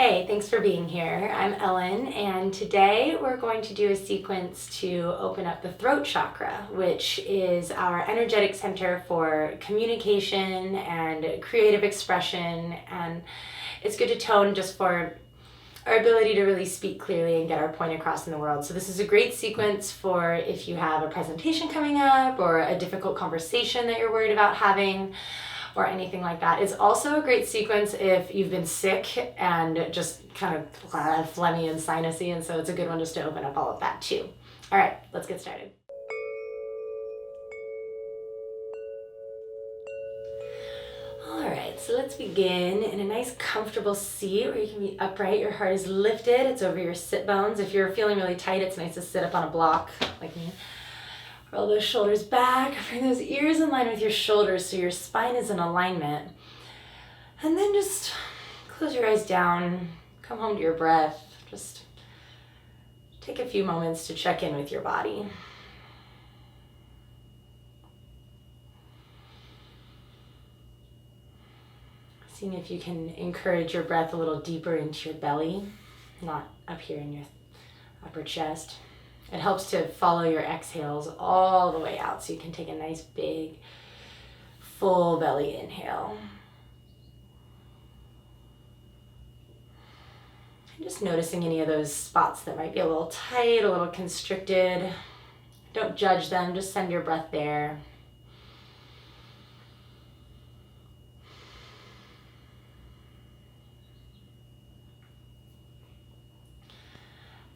Hey, thanks for being here. I'm Ellen, and today we're going to do a sequence to open up the throat chakra, which is our energetic center for communication and creative expression, and it's good to tone just for our ability to really speak clearly and get our point across in the world. So this is a great sequence for if you have a presentation coming up or a difficult conversation that you're worried about having, or anything like that. It's also a great sequence if you've been sick and just kind of phlegmy and sinusy, and so it's a good one just to open up all of that too. All right, let's get started. All right, so let's begin in a nice comfortable seat where you can be upright. Your heart is lifted, it's over your sit bones. If you're feeling really tight, it's nice to sit up on a block like me. Roll those shoulders back, bring those ears in line with your shoulders so your spine is in alignment. And then just close your eyes down, come home to your breath. Just take a few moments to check in with your body. Seeing if you can encourage your breath a little deeper into your belly, not up here in your upper chest. It helps to follow your exhales all the way out so you can take a nice big full belly inhale. And just noticing any of those spots that might be a little tight, a little constricted. Don't judge them, just send your breath there.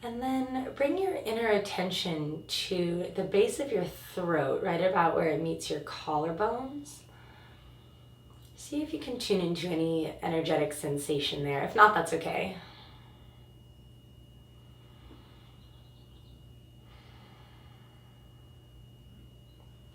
And then bring your inner attention to the base of your throat, right about where it meets your collarbones. See if you can tune into any energetic sensation there. If not, that's okay.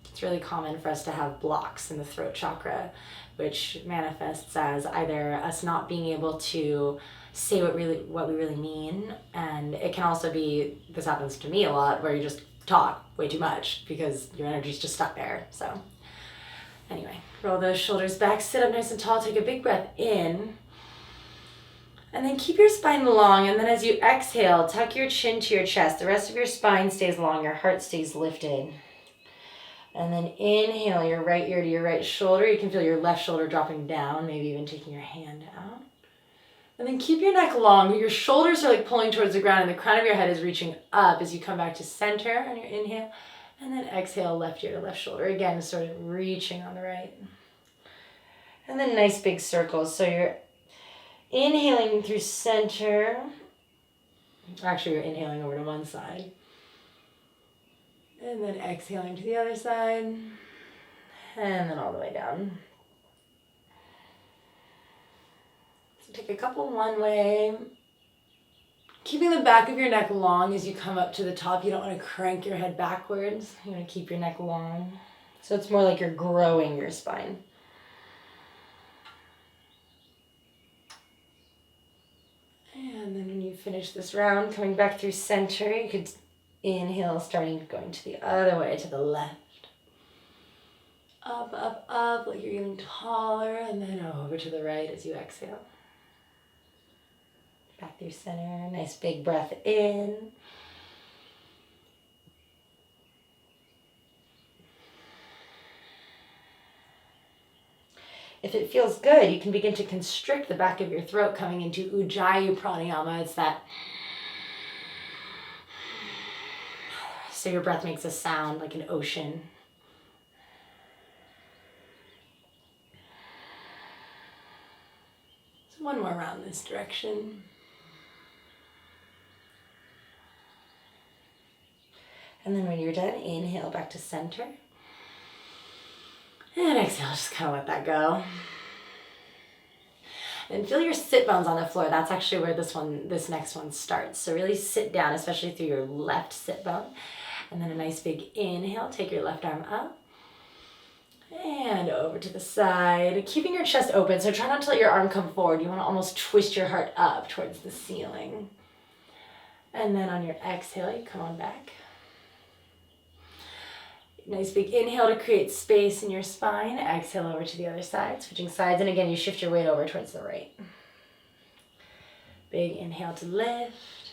It's really common for us to have blocks in the throat chakra, which manifests as either us not being able to say what we really mean, and it can also be, this happens to me a lot, where you just talk way too much because your energy's just stuck there. So anyway, roll those shoulders back, sit up nice and tall, take a big breath in, and then keep your spine long, and then as you exhale, tuck your chin to your chest. The rest of your spine stays long, your heart stays lifted. And then inhale your right ear to your right shoulder. You can feel your left shoulder dropping down, maybe even taking your hand out. And then keep your neck long. Your shoulders are like pulling towards the ground and the crown of your head is reaching up as you come back to center on your inhale. And then exhale, left ear to left shoulder. Again, sort of reaching on the right. And then nice big circles. So you're inhaling through center. Actually, you're inhaling over to one side. And then exhaling to the other side. And then all the way down. Take a couple one way, keeping the back of your neck long as you come up to the top. You don't want to crank your head backwards. You want to keep your neck long. So it's more like you're growing your spine. And then when you finish this round, coming back through center, you could inhale, starting going to the other way, to the left. Up, up, up, like you're getting taller, and then over to the right as you exhale. Back through center, nice big breath in. If it feels good, you can begin to constrict the back of your throat, coming into Ujjayi pranayama. It's that, so your breath makes a sound like an ocean. So one more round this direction. And then when you're done, inhale back to center. And exhale, just kind of let that go. And feel your sit bones on the floor. That's actually where this next one starts. So really sit down, especially through your left sit bone. And then a nice big inhale, take your left arm up. And over to the side, keeping your chest open. So try not to let your arm come forward. You want to almost twist your heart up towards the ceiling. And then on your exhale, you come on back. Nice big inhale to create space in your spine. Exhale over to the other side, switching sides. And again, you shift your weight over towards the right. Big inhale to lift.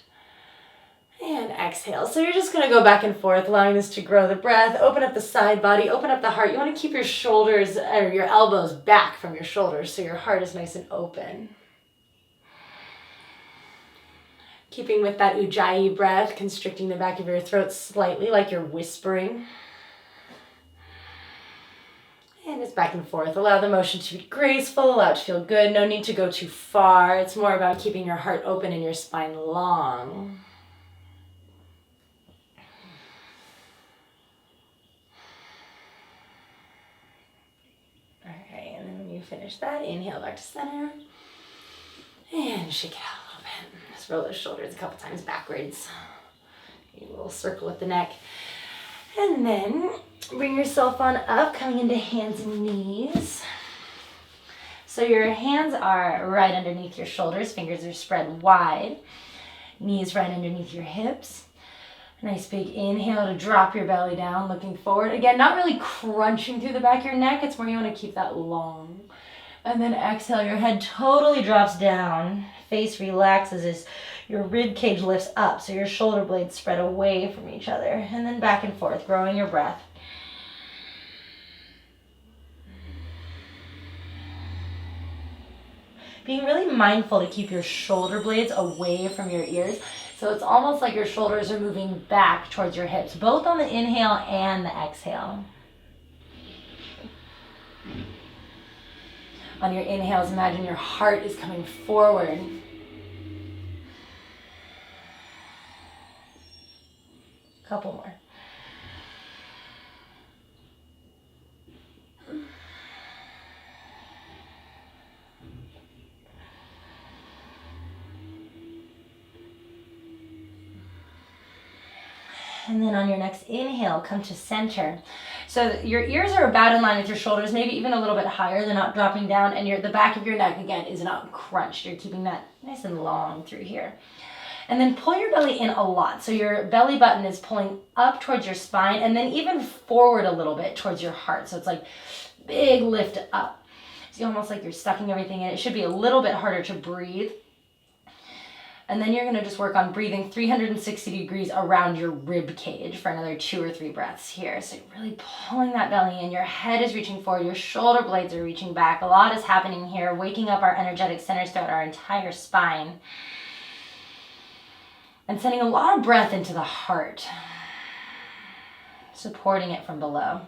And exhale. So you're just going to go back and forth, allowing this to grow the breath. Open up the side body, open up the heart. You want to keep your shoulders or your elbows back from your shoulders so your heart is nice and open. Keeping with that ujjayi breath, constricting the back of your throat slightly like you're whispering. And it's back and forth. Allow the motion to be graceful, allow it to feel good. No need to go too far. It's more about keeping your heart open and your spine long. Finish that. Inhale back to center. And shake it out a little bit. Just roll those shoulders a couple times backwards. A little circle with the neck. And then bring yourself on up, coming into hands and knees. So your hands are right underneath your shoulders. Fingers are spread wide. Knees right underneath your hips. Nice big inhale to drop your belly down, looking forward. Again, not really crunching through the back of your neck. It's more you want to keep that long. And then exhale, your head totally drops down. Face relaxes as your rib cage lifts up, so your shoulder blades spread away from each other. And then back and forth, growing your breath. Being really mindful to keep your shoulder blades away from your ears. So it's almost like your shoulders are moving back towards your hips, both on the inhale and the exhale. On your inhales, imagine your heart is coming forward. Couple more. And then on your next inhale, come to center. So your ears are about in line with your shoulders, maybe even a little bit higher. They're not dropping down, and the back of your neck, again, is not crunched. You're keeping that nice and long through here. And then pull your belly in a lot. So your belly button is pulling up towards your spine, and then even forward a little bit towards your heart. So it's like big lift up. So almost like you're sucking everything in. It should be a little bit harder to breathe. And then you're going to just work on breathing 360 degrees around your rib cage for another 2 or 3 breaths here. So you're really pulling that belly in. Your head is reaching forward. Your shoulder blades are reaching back. A lot is happening here, waking up our energetic centers throughout our entire spine. And sending a lot of breath into the heart, supporting it from below.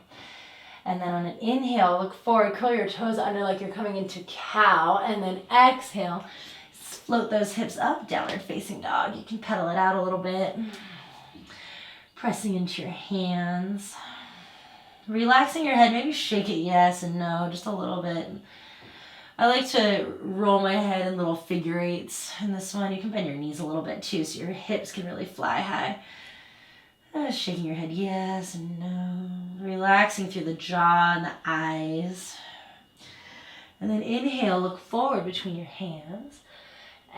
And then on an inhale, look forward, curl your toes under like you're coming into cow. And then exhale. Float those hips up, downward facing dog. You can pedal it out a little bit. Pressing into your hands. Relaxing your head, maybe shake it yes and no, just a little bit. I like to roll my head in little figure eights in this one. You can bend your knees a little bit too, so your hips can really fly high. Shaking your head yes and no. Relaxing through the jaw and the eyes. And then inhale, look forward between your hands.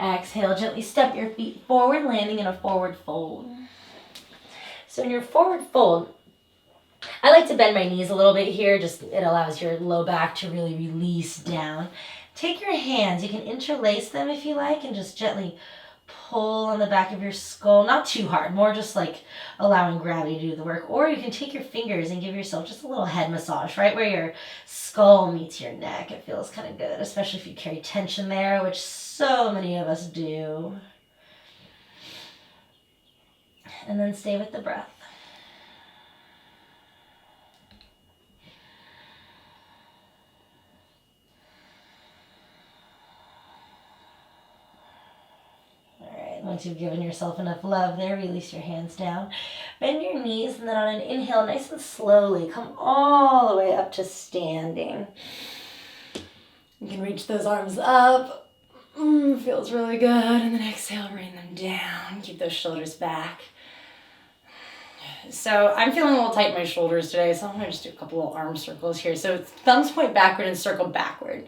Exhale, gently step your feet forward, landing in a forward fold. So in your forward fold, I like to bend my knees a little bit here. Just it allows your low back to really release down. Take your hands, you can interlace them if you like, and just gently pull on the back of your skull. Not too hard, more just like allowing gravity to do the work. Or you can take your fingers and give yourself just a little head massage right where your skull meets your neck. It feels kind of good, especially if you carry tension there, which so many of us do. And then stay with the breath. Once you've given yourself enough love there, release your hands down. Bend your knees, and then on an inhale, nice and slowly, come all the way up to standing. You can reach those arms up. Feels really good. And then exhale, rain them down. Keep those shoulders back. So I'm feeling a little tight in my shoulders today, so I'm going to just do a couple little arm circles here. So thumbs point backward and circle backward.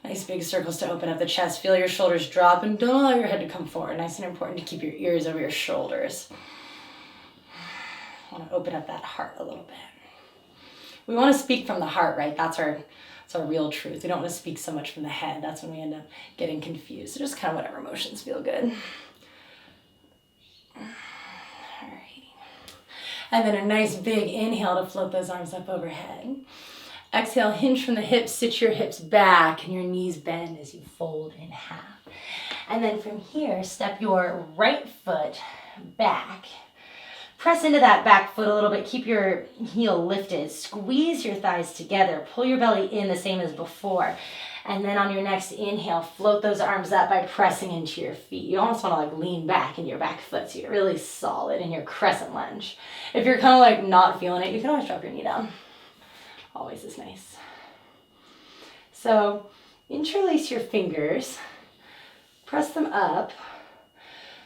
Nice big circles to open up the chest. Feel your shoulders drop and don't allow your head to come forward. Nice and important to keep your ears over your shoulders. Want to open up that heart a little bit. We want to speak from the heart, right? That's our It's our real truth. We don't want to speak so much from the head. That's when we end up getting confused. So just kind of whatever motions feel good. All right. And then a nice big inhale to float those arms up overhead. Exhale, hinge from the hips, sit your hips back and your knees bend as you fold in half. And then from here, step your right foot back. Press into that back foot a little bit. Keep your heel lifted. Squeeze your thighs together. Pull your belly in the same as before. And then on your next inhale, float those arms up by pressing into your feet. You almost want to like lean back in your back foot so you're really solid in your crescent lunge. If you're kind of like not feeling it, you can always drop your knee down. Always is nice. So interlace your fingers. Press them up.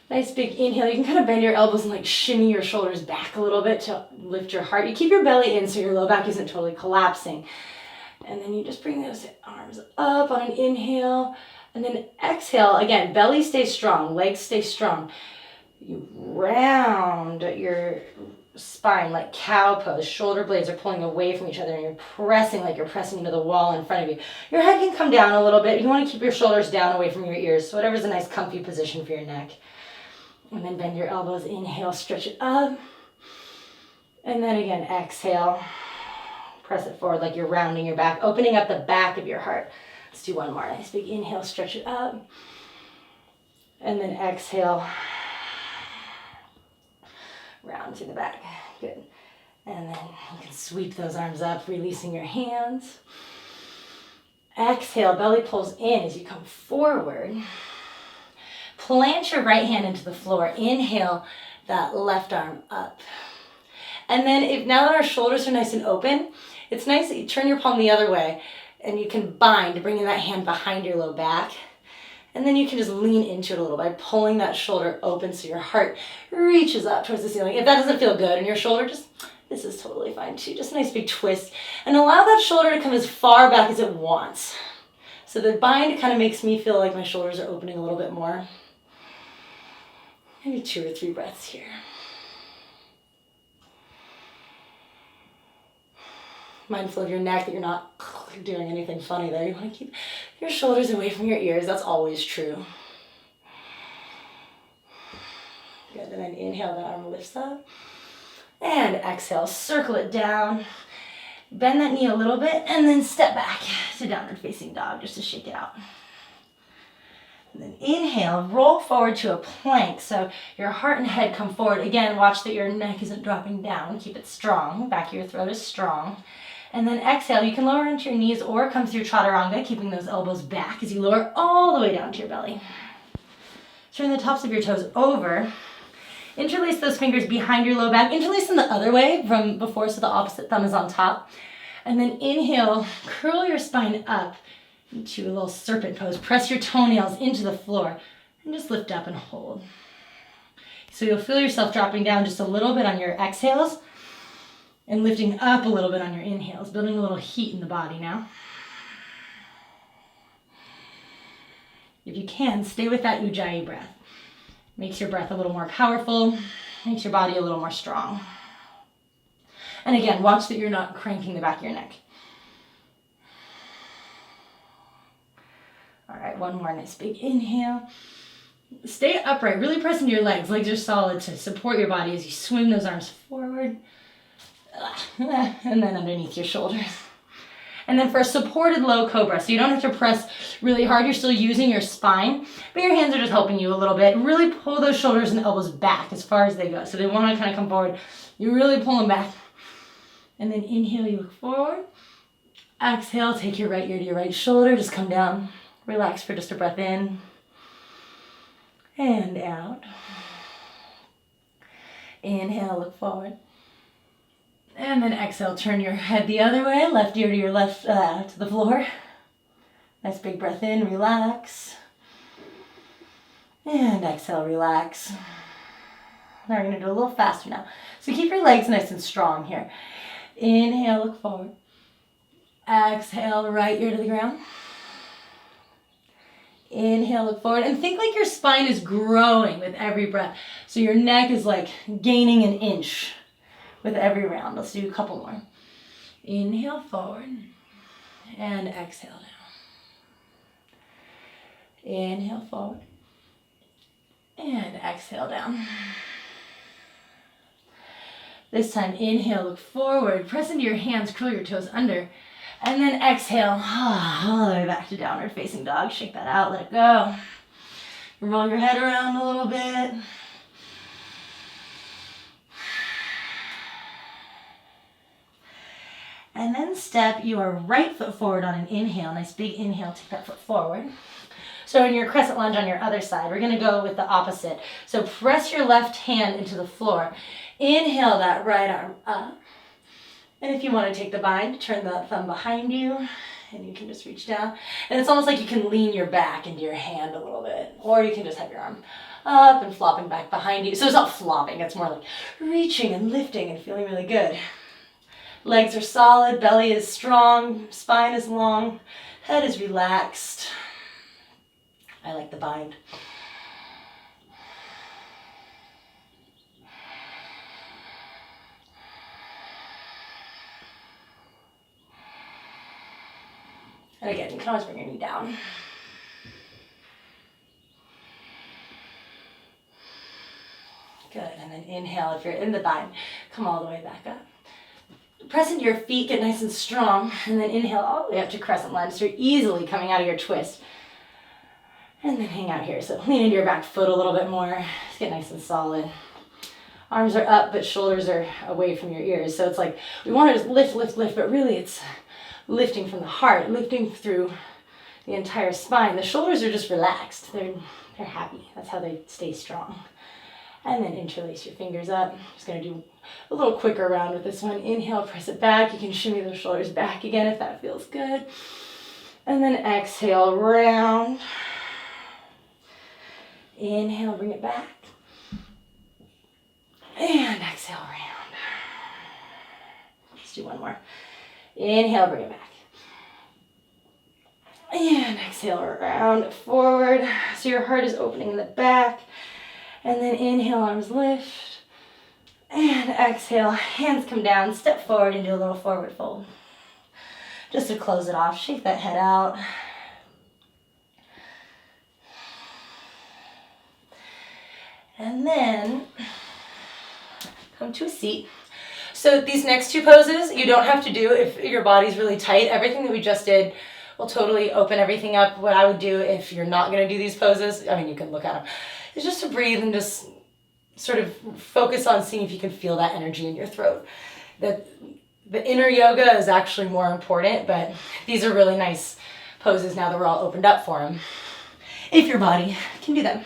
Nice big inhale. You can kind of bend your elbows and like shimmy your shoulders back a little bit to lift your heart. You keep your belly in so your low back isn't totally collapsing. And then you just bring those arms up on an inhale. And then exhale. Again, belly stays strong, legs stay strong. You round your spine like cow pose. Shoulder blades are pulling away from each other and you're pressing like you're pressing into the wall in front of you. Your head can come down a little bit. You want to keep your shoulders down away from your ears. So whatever's a nice comfy position for your neck. And then bend your elbows, inhale, stretch it up. And then again, exhale. Press it forward like you're rounding your back, opening up the back of your heart. Let's do one more. Nice big inhale, stretch it up. And then exhale. Round to the back. Good. And then you can sweep those arms up, releasing your hands. Exhale, belly pulls in as you come forward. Plant your right hand into the floor. Inhale that left arm up. And then now that our shoulders are nice and open, it's nice that you turn your palm the other way and you can bind, bringing that hand behind your low back. And then you can just lean into it a little by pulling that shoulder open so your heart reaches up towards the ceiling. If that doesn't feel good in your shoulder, this is totally fine too. Just a nice big twist. And allow that shoulder to come as far back as it wants. So the bind kind of makes me feel like my shoulders are opening a little bit more. Maybe 2 or 3 breaths here. Mindful of your neck, that you're not doing anything funny there. You want to keep your shoulders away from your ears. That's always true. Good, and then inhale, the arm lifts up. And exhale, circle it down. Bend that knee a little bit, and then step back to downward facing dog, just to shake it out. And then inhale, roll forward to a plank. So your heart and head come forward. Again, watch that your neck isn't dropping down. Keep it strong. Back of your throat is strong. And then exhale, you can lower into your knees or come through chaturanga, keeping those elbows back as you lower all the way down to your belly. Turn the tops of your toes over. Interlace those fingers behind your low back. Interlace them the other way from before, so the opposite thumb is on top. And then inhale, curl your spine up into a little serpent pose. Press your toenails into the floor and just lift up and hold. So you'll feel yourself dropping down just a little bit on your exhales and lifting up a little bit on your inhales, building a little heat in the body now. If you can, stay with that Ujjayi breath. Makes your breath a little more powerful, makes your body a little more strong. And again, watch that you're not cranking the back of your neck. All right, one more nice big inhale. Stay upright, really press into your legs. Legs are solid to support your body as you swing those arms forward. And then underneath your shoulders. And then for a supported low cobra, so you don't have to press really hard, you're still using your spine, but your hands are just helping you a little bit. Really pull those shoulders and elbows back as far as they go. So they want to kind of come forward. You really pull them back. And then inhale, you look forward. Exhale, take your right ear to your right shoulder, just come down. Relax for just a breath in and out. Inhale, look forward. And then exhale, turn your head the other way, left ear to your left, to the floor. Nice big breath in, relax. And exhale, relax. Now we're gonna do a little faster now. So keep your legs nice and strong here. Inhale, look forward. Exhale, right ear to the ground. Inhale, look forward, and think like your spine is growing with every breath. So your neck is like gaining an inch with every round. Let's do a couple more. Inhale, forward. And exhale down. Inhale forward. And exhale down. This time, inhale, look forward, press into your hands, curl your toes under, and then exhale, all the way back to downward facing dog. Shake that out, let it go. Roll your head around a little bit. And then step your right foot forward on an inhale. Nice big inhale, take that foot forward. So in your crescent lunge on your other side, we're gonna go with the opposite. So press your left hand into the floor. Inhale that right arm up. And if you wanna take the bind, turn the thumb behind you and you can just reach down. And it's almost like you can lean your back into your hand a little bit. Or you can just have your arm up and flopping back behind you. So it's not flopping, it's more like reaching and lifting and feeling really good. Legs are solid, belly is strong, spine is long, head is relaxed. I like the bind. And again, you can always bring your knee down. Good, and then inhale if you're in the bind. Come all the way back up. Press into your feet, get nice and strong, and then inhale all the way up to crescent lunge. So you're easily coming out of your twist. And then hang out here. So lean into your back foot a little bit more. Just get nice and solid. Arms are up, but shoulders are away from your ears. So it's like we want to just lift, lift, lift, but really it's lifting from the heart, lifting through the entire spine. The shoulders are just relaxed. They're happy. That's how they stay strong. And then interlace your fingers up. Just gonna do a little quicker round with this one. Inhale, press it back. You can shimmy those shoulders back again if that feels good. And then exhale, round. Inhale, bring it back. And exhale, round. Let's do one more. Inhale, bring it back. And exhale, round forward. So your heart is opening in the back. And then inhale, arms lift. And exhale, hands come down, step forward and do a little forward fold. Just to close it off, shake that head out. And then come to a seat. So these next two poses, you don't have to do if your body's really tight. Everything that we just did will totally open everything up. What I would do if you're not gonna do these poses, I mean, you can look at them, is just to breathe and just sort of focus on seeing if you can feel that energy in your throat. The inner yoga is actually more important, but these are really nice poses now that we're all opened up for them, if your body can do them.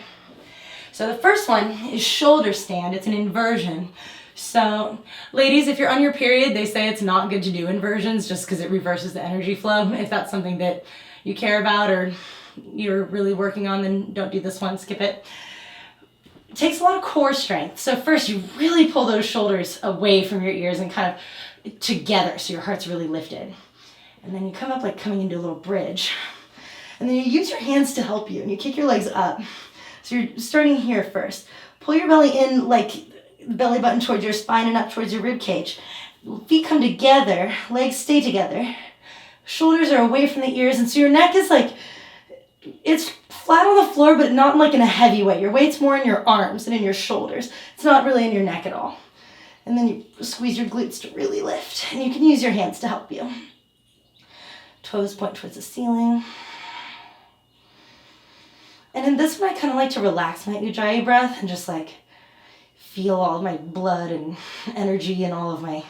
So the first one is shoulder stand. It's an inversion. So ladies, if you're on your period, they say it's not good to do inversions just because it reverses the energy flow. If that's something that you care about or you're really working on, then don't do this one, skip it. It takes a lot of core strength. So first you really pull those shoulders away from your ears and kind of together so your heart's really lifted. And then you come up like coming into a little bridge. And then you use your hands to help you and you kick your legs up. So you're starting here first. Pull your belly in like belly button towards your spine and up towards your rib cage. Feet come together, legs stay together. Shoulders are away from the ears and so your neck is like, it's flat on the floor, but not like in a heavy way. Your weight's more in your arms and in your shoulders. It's not really in your neck at all. And then you squeeze your glutes to really lift. And you can use your hands to help you. Toes point towards the ceiling. And in this one, I kind of like to relax my Ujjayi breath and just like feel all of my blood and energy and all of my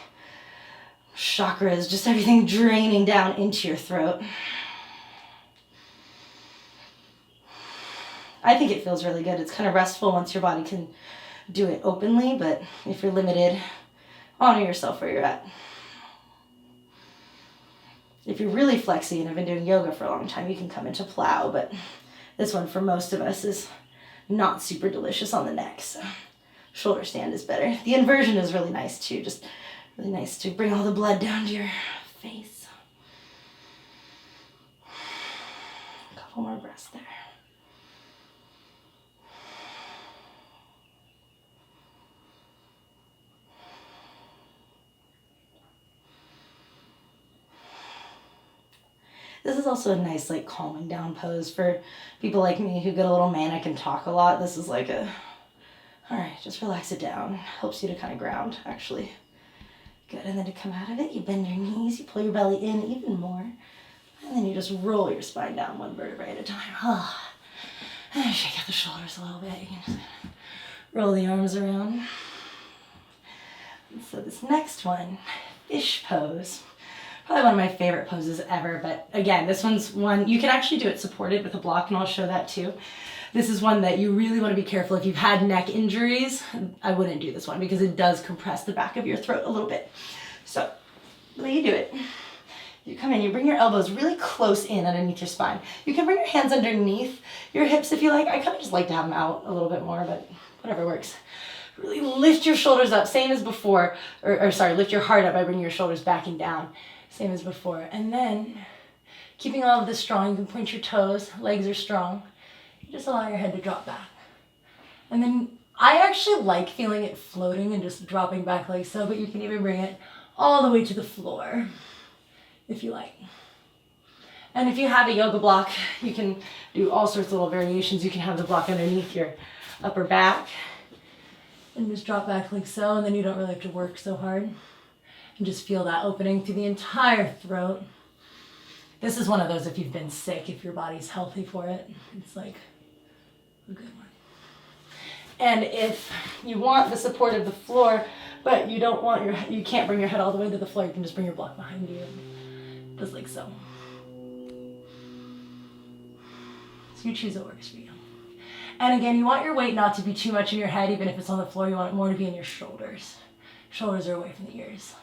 chakras, just everything draining down into your throat. I think it feels really good. It's kind of restful once your body can do it openly, but if you're limited, honor yourself where you're at. If you're really flexy and have been doing yoga for a long time, you can come into plow, but this one for most of us is not super delicious on the neck, so shoulder stand is better. The inversion is really nice too, just really nice to bring all the blood down to your face. A couple more breaths there. This is also a nice like calming down pose for people like me who get a little manic and talk a lot. This is like a, all right, just relax it down. Helps you to kind of ground, actually. Good, and then to come out of it, you bend your knees, you pull your belly in even more, and then you just roll your spine down one vertebrae at a time. And shake out the shoulders a little bit. You can just roll the arms around. And so this next one, fish pose. Probably one of my favorite poses ever, but again, this one's one, you can actually do it supported with a block, and I'll show that too. This is one that you really want to be careful. If you've had neck injuries, I wouldn't do this one because it does compress the back of your throat a little bit. So, the way you do it, you come in, you bring your elbows really close in underneath your spine. You can bring your hands underneath your hips if you like. I kind of just like to have them out a little bit more, but whatever works. Really lift your shoulders up, same as before, lift your heart up by bringing your shoulders back and down, same as before. And then, keeping all of this strong, you can point your toes, legs are strong. Just allow your head to drop back. And then I actually like feeling it floating and just dropping back like so, but you can even bring it all the way to the floor if you like. And if you have a yoga block, you can do all sorts of little variations. You can have the block underneath your upper back and just drop back like so, and then you don't really have to work so hard. And just feel that opening through the entire throat. This is one of those if you've been sick, if your body's healthy for it. It's like a good one. And if you want the support of the floor, but you don't want you can't bring your head all the way to the floor, you can just bring your block behind you. Just like so. So you choose what works for you. And again, you want your weight not to be too much in your head, even if it's on the floor, you want it more to be in your shoulders. Shoulders are away from the ears.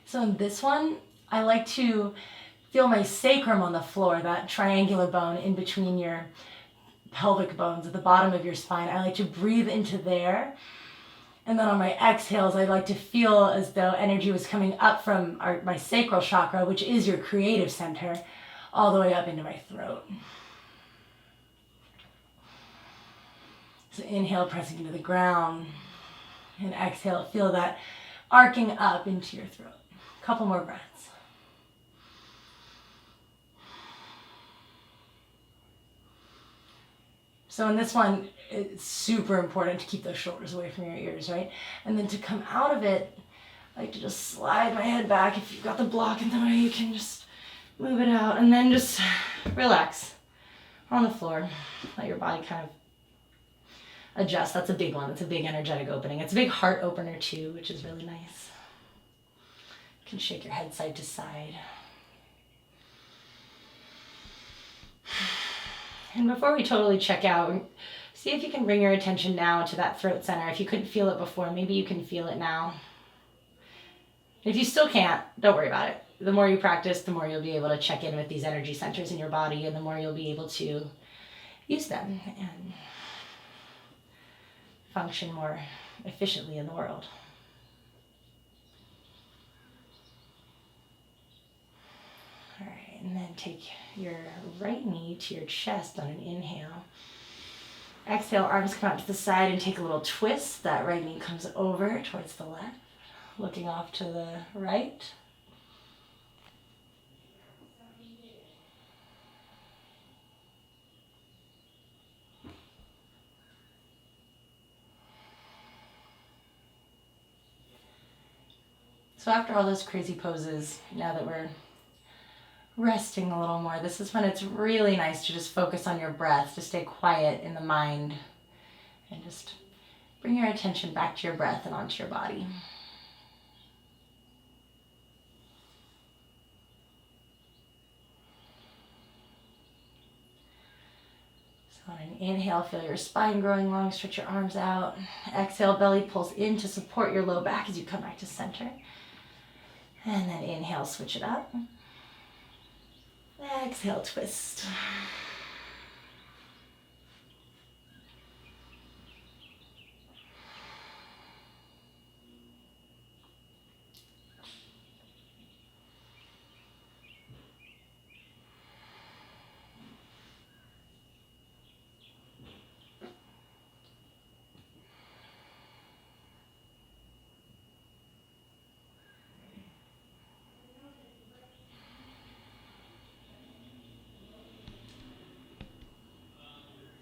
So in this one, I like to feel my sacrum on the floor, that triangular bone in between your pelvic bones at the bottom of your spine. I like to breathe into there. And then on my exhales, I like to feel as though energy was coming up from my sacral chakra, which is your creative center, all the way up into my throat. So inhale, pressing into the ground. And exhale, feel that arcing up into your throat. A couple more breaths. So in this one, it's super important to keep those shoulders away from your ears, right? And then to come out of it, I like to just slide my head back. If you've got the block in the way, you can just move it out and then just relax on the floor. Let your body kind of adjust. That's a big one. It's a big energetic opening. It's a big heart opener too, which is really nice. You can shake your head side to side. And before we totally check out, see if you can bring your attention now to that throat center. If you couldn't feel it before, maybe you can feel it now. If you still can't, don't worry about it. The more you practice, the more you'll be able to check in with these energy centers in your body, and the more you'll be able to use them and function more efficiently in the world. All right, and then take your right knee to your chest on an inhale. Exhale, arms come out to the side and take a little twist. That right knee comes over towards the left, looking off to the right. So after all those crazy poses, now that we're resting a little more, this is when it's really nice to just focus on your breath, to stay quiet in the mind, and just bring your attention back to your breath and onto your body. So on an inhale, feel your spine growing long, stretch your arms out. Exhale, belly pulls in to support your low back as you come back to center. And then inhale, switch it up. Exhale, twist.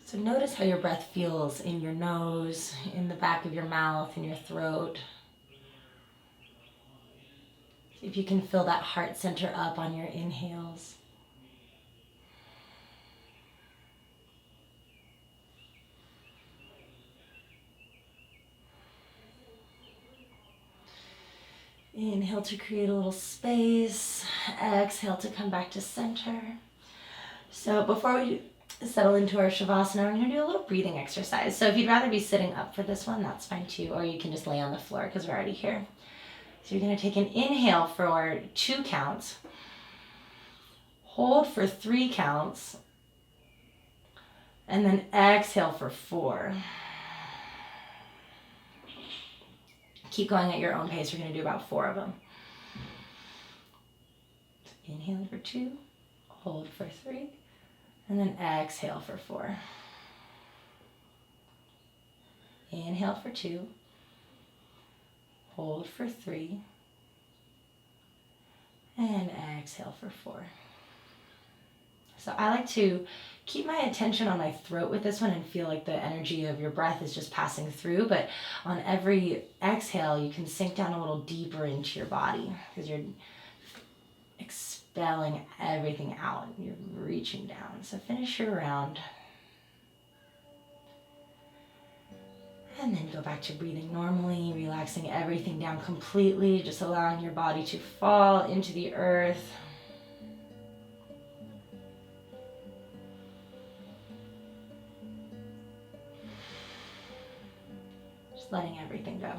So notice how your breath feels in your nose, in the back of your mouth, in your throat. See if you can fill that heart center up on your inhales. Inhale to create a little space. Exhale to come back to center. So before we settle into our Shavasana, we're going to do a little breathing exercise. So if you'd rather be sitting up for this one, that's fine too. Or you can just lay on the floor because we're already here. So you're going to take an inhale for 2 counts. Hold for 3 counts. And then exhale for 4. Keep going at your own pace. We're going to do about 4 of them. So inhale for 2. Hold for 3. And then exhale for 4. Inhale for 2. Hold for 3. And exhale for 4. So I like to keep my attention on my throat with this one and feel like the energy of your breath is just passing through. But on every exhale, you can sink down a little deeper into your body because you're expelling everything out. You're reaching down. So finish your round. And then go back to breathing normally, relaxing everything down completely, just allowing your body to fall into the earth. Just letting everything go.